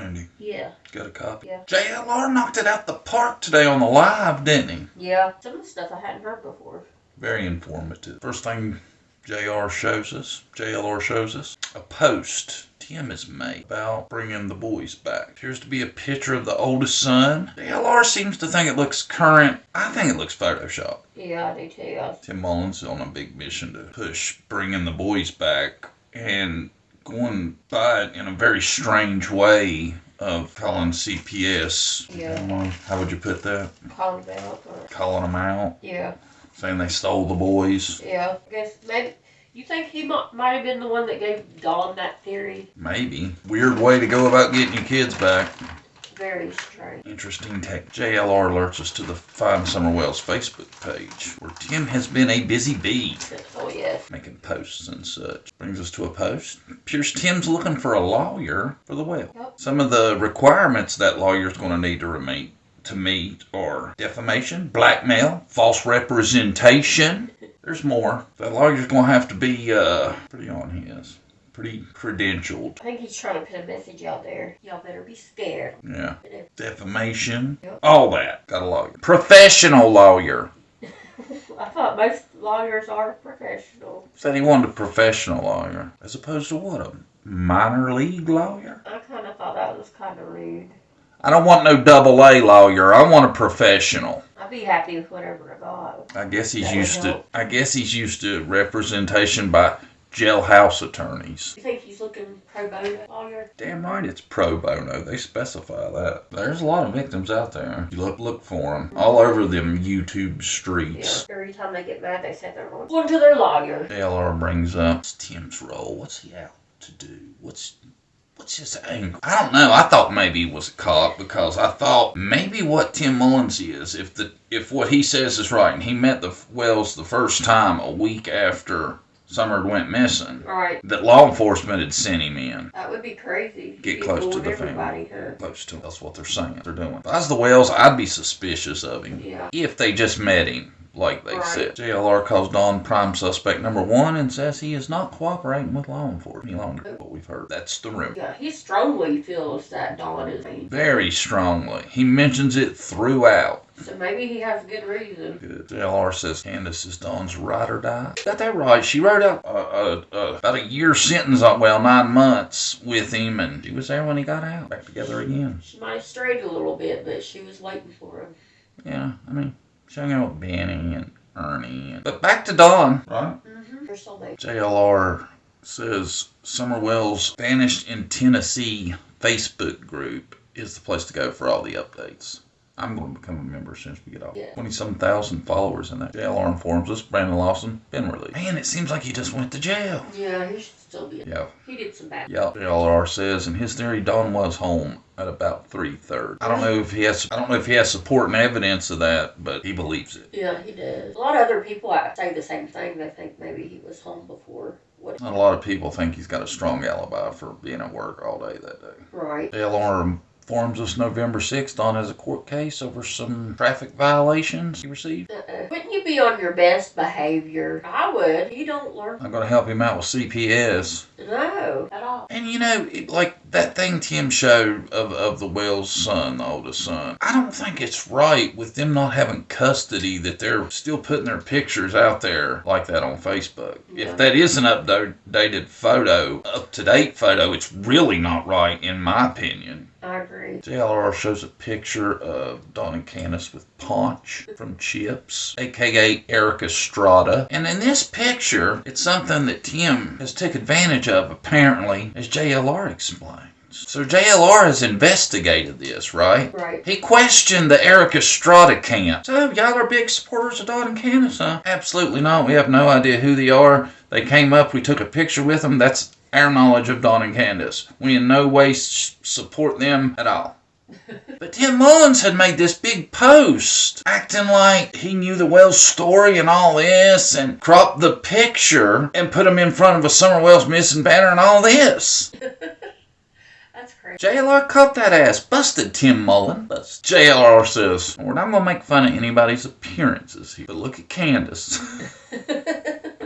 Andy? Yeah. Got a copy? Yeah. JLR knocked it out the park today on the live, didn't he? Yeah. Some of the stuff I hadn't heard before. Very informative. First thing JLR shows us, a post Tim has made about bringing the boys back. Appears to be a picture of the oldest son. JLR seems to think it looks current. I think it looks Photoshop. Yeah, I do too. Tim Mullen's on a big mission to push bringing the boys back and going by it in a very strange way of calling CPS. Yeah. How would you put that? Calling them out. Calling them out? Yeah. Saying they stole the boys? Yeah. I guess maybe. You think he might have been the one that gave Dawn that theory? Maybe. Weird way to go about getting your kids back. Very strange. Interesting tech. JLR alerts us to the Find Summer Wells Facebook page, where Tim has been a busy bee. Oh, yes. Making posts and such. Brings us to a post. Appears Tim's looking for a lawyer for the well. Yep. Some of the requirements that lawyer's going to need to meet are defamation, blackmail, false representation. There's more. That lawyer's going to have to be pretty credentialed. I think he's trying to put a message out there. Y'all better be scared. Yeah. Defamation. Yep. All that. Got a lawyer. Professional lawyer. I thought most lawyers are professional. Said he wanted a professional lawyer. As opposed to what? A minor league lawyer? I kind of thought that was kind of rude. I don't want no AA lawyer. I want a professional. I'd be happy with whatever I got. I guess he's used to representation by jailhouse attorneys. You think he's looking pro bono lawyer? Damn right it's pro bono. They specify that. There's a lot of victims out there. You look for them. All over them YouTube streets. Yeah. Every time they get mad, they say they're going to their lawyer. JLR brings up Tim's role. What's he out to do? What's his angle? I don't know. I thought maybe he was a cop because I thought maybe what Tim Mullins is, if what he says is right, and he met the Wells the first time a week after Summer went missing, right, that law enforcement had sent him in. That would be crazy. Get close to the family. Huh? Close to him. That's what they're saying. They're doing. If I was the Wells, I'd be suspicious of him. Yeah. If they just met him. Like they said. JLR calls Dawn prime suspect number 1 and says he is not cooperating with law enforcement any longer. What we've heard. That's the rumor. Yeah, he strongly feels that Dawn is mean. Very strongly. He mentions it throughout. So maybe he has good reason. Good. JLR says Candace is Dawn's ride or die. Got that right. She wrote out about a year sentence, 9 months with him, and she was there when he got out. Back together again. She might have strayed a little bit, but she was waiting for him. Yeah, I mean, she hung out with Benny and Ernie. But back to Dawn, right? Mm-hmm. Her soulmate. JLR says Summer Wells Vanished in Tennessee Facebook group is the place to go for all the updates. I'm going to become a member as soon as we get off. Yeah. 20-some thousand followers in that. JLR informs us Brandon Lawson been released. Man, it seems like he just went to jail. Yeah, he should still be. Yeah. He did some bad. Yeah. JLR says in his theory Dawn was home at about 3:30. I don't know if he has support and evidence of that, but he believes it. Yeah, he does. A lot of other people say the same thing. They think maybe he was home before. Not a lot of people think he's got a strong alibi for being at work all day that day. Right. JLR informs us November 6th, Dawn has a court case over some traffic violations he received. Wouldn't you be on your best behavior? I would. You don't learn. I'm going to help him out with CPS. No, at all. And you know, like that thing Tim showed of the Wells son, the oldest son, I don't think it's right with them not having custody that they're still putting their pictures out there like that on Facebook. Yeah. If that is an updated photo, up-to-date photo, it's really not right in my opinion. I agree. JLR shows a picture of Dawn and Candace with Paunch from Chips, a.k.a. Eric Estrada. And in this picture, it's something that Tim has took advantage of, apparently, as JLR explains. So JLR has investigated this, right? Right. He questioned the Eric Estrada camp. So, y'all are big supporters of Dawn and Candace, huh? Absolutely not. We have no idea who they are. They came up, we took a picture with them. That's our knowledge of Dawn and Candace. We in no way support them at all. But Tim Mullins had made this big post acting like he knew the Wells story and all this and cropped the picture and put him in front of a Summer Wells missing banner and all this. That's crazy. JLR caught that ass. Busted Tim Mullen. JLR says, we're not going to make fun of anybody's appearances here, but look at Candace.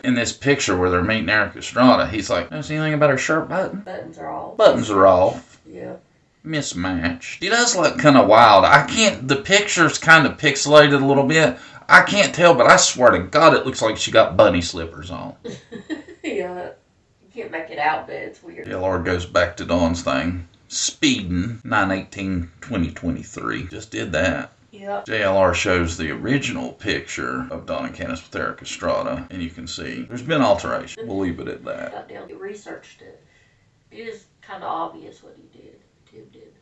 In this picture where they're meeting Eric Estrada, he's like, don't see anything about her shirt button. Buttons are off. Buttons are off. Yeah. mismatched. She does look kind of wild. The picture's kind of pixelated a little bit. I can't tell, but I swear to God, it looks like she got bunny slippers on. Yeah, you can't make it out, but it's weird. JLR goes back to Dawn's thing. Speeding, 9/18/2023. Just did that. Yeah. JLR shows the original picture of Dawn and Candace with Eric Estrada, and you can see there's been alteration. We'll leave it at that. Got down, researched it. It is kind of obvious what he did. Tim did.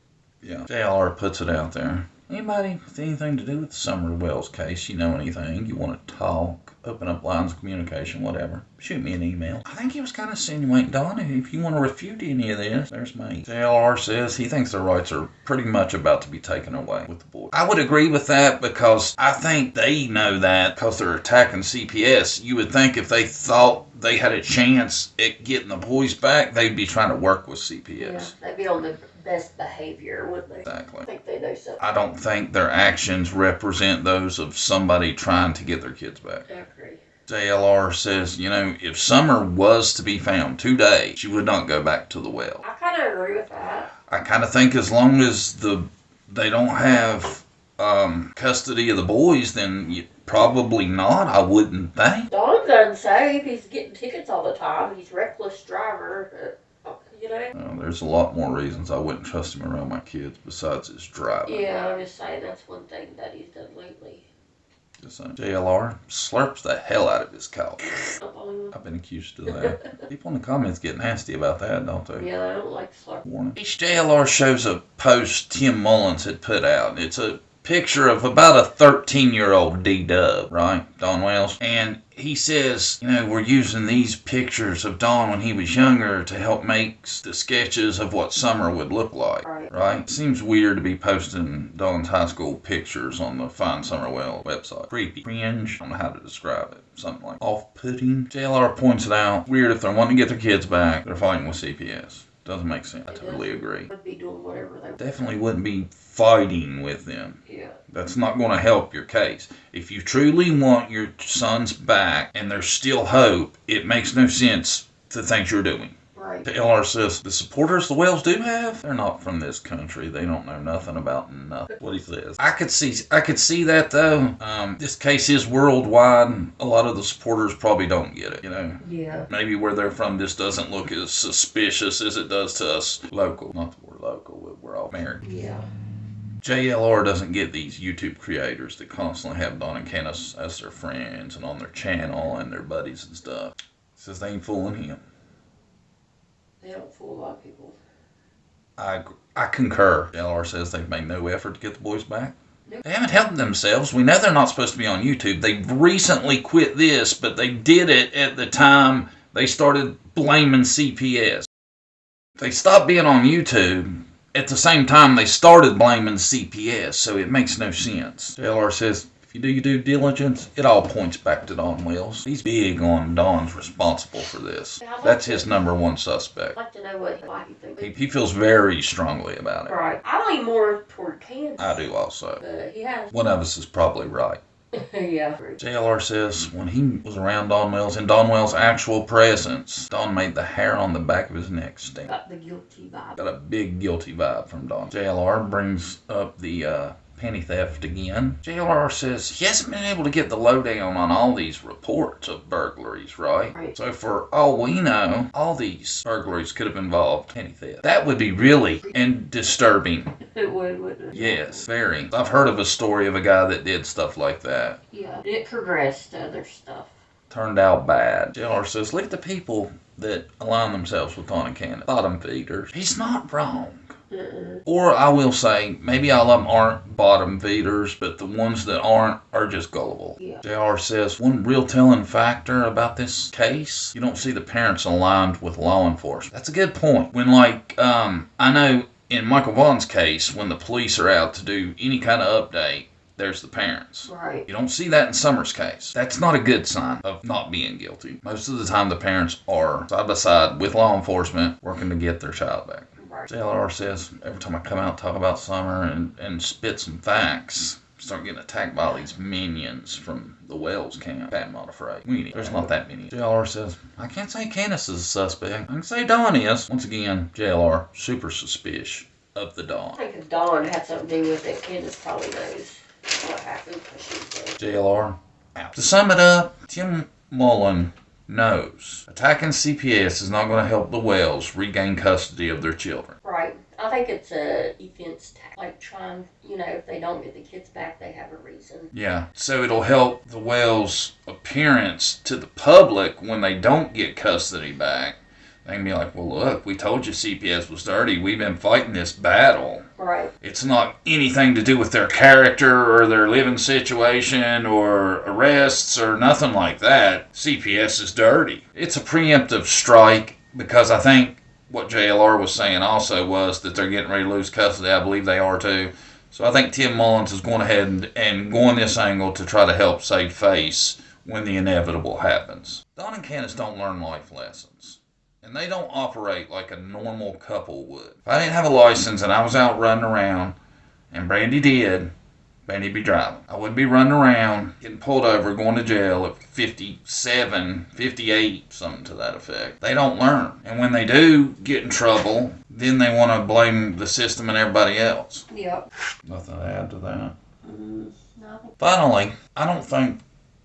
Yeah. JLR puts it out there. Anybody with anything to do with the Summer Wells case, you know anything, you want to talk, open up lines of communication, whatever, shoot me an email. I think he was kind of insinuating, Don, if you want to refute any of this, there's me. JLR says he thinks their rights are pretty much about to be taken away with the boys. I would agree with that because I think they know that because they're attacking CPS. You would think if they thought they had a chance at getting the boys back, they'd be trying to work with CPS. Yeah, they'd be on the best behavior, wouldn't they? Exactly. I think they know something. I don't think their actions represent those of somebody trying to get their kids back. I agree. JLR says, if Summer was to be found today, she would not go back to the well. I kind of agree with that. I kind of think as long as they don't have custody of the boys, then probably not, I wouldn't think. Don's unsafe. He's getting tickets all the time. He's a reckless driver. There's a lot more reasons I wouldn't trust him around my kids besides his driving. Yeah, I'm just saying that's one thing that he's done lately. Just saying. JLR slurps the hell out of his cow. I've been accused of that. People in the comments get nasty about that, don't they? Yeah, I don't like slurp. Warning. JLR shows a post Tim Mullins had put out. It's a picture of about a 13-year-old D-Dub, right? Don Wells. And he says, we're using these pictures of Don when he was younger to help make the sketches of what Summer would look like, right? Seems weird to be posting Don's high school pictures on the Find Summer Wells website. Creepy. Cringe. I don't know how to describe it. Something like off-putting. JLR points it out. Weird if they're wanting to get their kids back. They're fighting with CPS. Doesn't make sense. I totally agree. Would be doing whatever they definitely wouldn't be fighting with them. Yeah. That's not going to help your case. If you truly want your sons back and there's still hope, it makes no sense the things you're doing. Right. JLR says the supporters the Wells do have, they're not from this country. They don't know nothing about nothing. What he says. I could see that though. This case is worldwide. And a lot of the supporters probably don't get it. Yeah. Maybe where they're from, this doesn't look as suspicious as it does to us local. Not that we're local. We're all married. Yeah. JLR doesn't get these YouTube creators that constantly have Don and Candace as their friends and on their channel and their buddies and stuff. He says they ain't fooling him. They don't fool a lot of people. I concur. JLR says they've made no effort to get the boys back. Nope. They haven't helped themselves. We know they're not supposed to be on YouTube. They recently quit this, but they did it at the time they started blaming CPS. They stopped being on YouTube at the same time they started blaming CPS, so it makes no sense. JLR says, if you do your due diligence, it all points back to Don Wells. He's big on Don's responsible for this. That's his number one suspect. I'd like to know why he thinks. He feels very strongly about it. Right. I lean more toward Kansas. I do also. He has. One of us is probably right. Yeah. JLR says when he was around Don Wells, in Don Wells' actual presence, Don made the hair on the back of his neck stand. Got the guilty vibe. Got a big guilty vibe from Don. JLR brings up the penny theft again. JLR says he hasn't been able to get the lowdown on all these reports of burglaries, right? So for all we know, all these burglaries could have involved penny theft. That would be really disturbing. It would, wouldn't it? Yes, very. I've heard of a story of a guy that did stuff like that. Yeah, it progressed to other stuff. Turned out bad. JLR says, look at the people that align themselves with Don and Candace. Bottom feeders. He's not wrong. Or I will say, maybe all of them aren't bottom feeders, but the ones that aren't are just gullible. Yeah. JR says, one real telling factor about this case, you don't see the parents aligned with law enforcement. That's a good point. When I know in Michael Vaughn's case, when the police are out to do any kind of update, there's the parents. Right. You don't see that in Summer's case. That's not a good sign of not being guilty. Most of the time the parents are side by side with law enforcement working to get their child back. JLR says, every time I come out and talk about Summer and spit some facts, start getting attacked by all these minions from the Wells camp. I'm not afraid. There's not that many. JLR says, I can't say Candace is a suspect. I can say Don is. Once again, JLR, super suspicious of the I Don. think if Dawn had something to do with it, Candace probably knows what happened because she's dead. JLR out. To sum it up, Tim Mullen knows attacking CPS is not going to help the Wells regain custody of their children. Right. I think it's a defense tactic. Like trying, if they don't get the kids back, they have a reason. Yeah, so it'll help the Wells' appearance to the public when they don't get custody back. They can be like, well, look, we told you CPS was dirty. We've been fighting this battle. Right. It's not anything to do with their character or their living situation or arrests or nothing like that. CPS is dirty. It's a preemptive strike because I think what JLR was saying also was that they're getting ready to lose custody. I believe they are too. So I think Tim Mullins is going ahead and going this angle to try to help save face when the inevitable happens. Don and Candace don't learn life lessons. And they don't operate like a normal couple would. If I didn't have a license and I was out running around, and Brandy did, Brandy'd be driving. I wouldn't be running around, getting pulled over, going to jail at 57, 58, something to that effect. They don't learn. And when they do get in trouble, then they want to blame the system and everybody else. Yep. Nothing to add to that. No. Finally, I don't think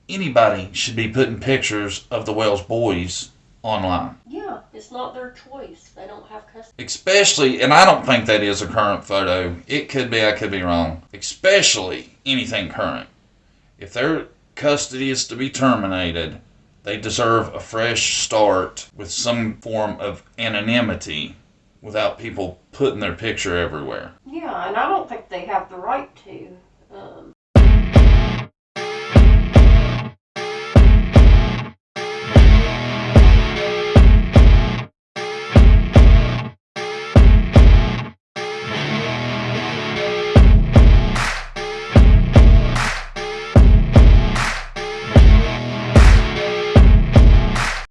anybody should be putting pictures of the Wells boys online. Yeah, it's not their choice. They don't have custody. Especially, and I don't think that is a current photo. It could be, I could be wrong. Especially anything current. If their custody is to be terminated, they deserve a fresh start with some form of anonymity without people putting their picture everywhere. Yeah, and I don't think they have the right to.